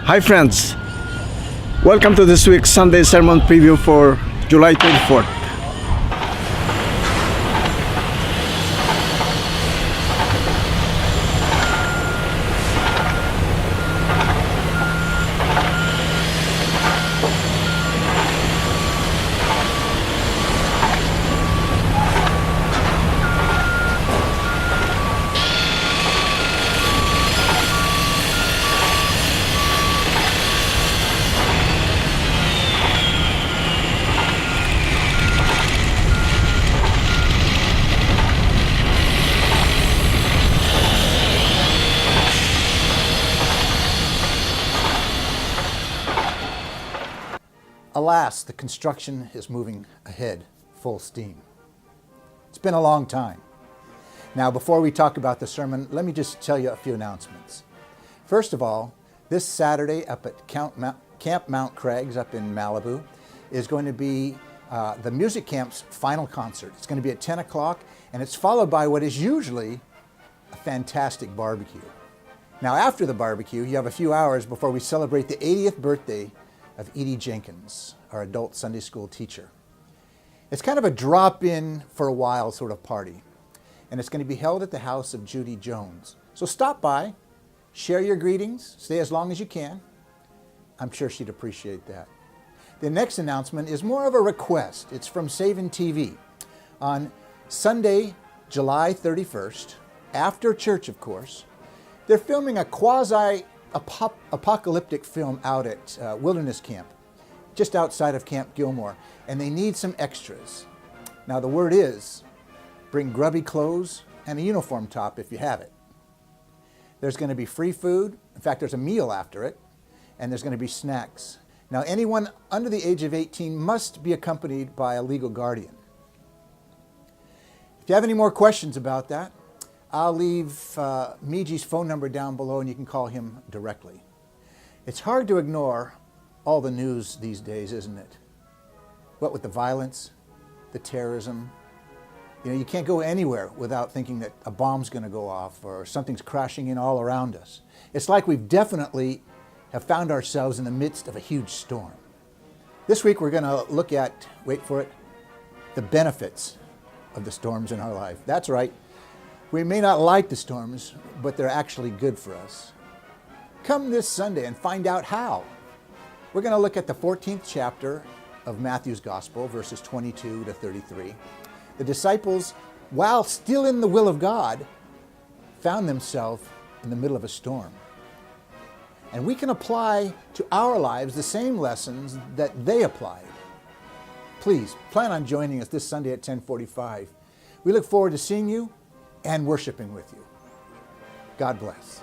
Hi friends, welcome to this week's Sunday Sermon Preview for July 24th. Alas, the construction is moving ahead full steam. It's been a long time. Now, before we talk about the sermon, let me just tell you a few announcements. First of all, this Saturday up at Camp Mount Craig's up in Malibu is going to be the music camp's final concert. It's going to be at 10 o'clock, and it's followed by what is usually a fantastic barbecue. Now, after the barbecue, you have a few hours before we celebrate the 80th birthday of Edie Jenkins, our adult Sunday school teacher. It's kind of a drop-in for a while sort of party, and it's going to be held at the house of Judy Jones. So stop by, share your greetings, stay as long as you can. I'm sure she'd appreciate that. The next announcement is more of a request. It's from Savin TV. On Sunday, July 31st, after church, of course, they're filming a quasi-apocalyptic film out at Wilderness Camp, just outside of Camp Gilmore, and they need some extras. Now the word is, bring grubby clothes and a uniform top if you have it. There's going to be free food. In fact, there's a meal after it, and there's going to be snacks. Now anyone under the age of 18 must be accompanied by a legal guardian. If you have any more questions about that, I'll leave Mejee's phone number down below and you can call him directly. It's hard to ignore all the news these days, isn't it? What with the violence, the terrorism. You know, you can't go anywhere without thinking that a bomb's going to go off or something's crashing in all around us. It's like we've definitely have found ourselves in the midst of a huge storm. This week we're going to look at, wait for it, the benefits of the storms in our life. That's right. We may not like the storms, but they're actually good for us. Come this Sunday and find out how. We're going to look at the 14th chapter of Matthew's Gospel, verses 22 to 33. The disciples, while still in the will of God, found themselves in the middle of a storm. And we can apply to our lives the same lessons that they applied. Please plan on joining us this Sunday at 10:45. We look forward to seeing you and worshiping with you. God bless.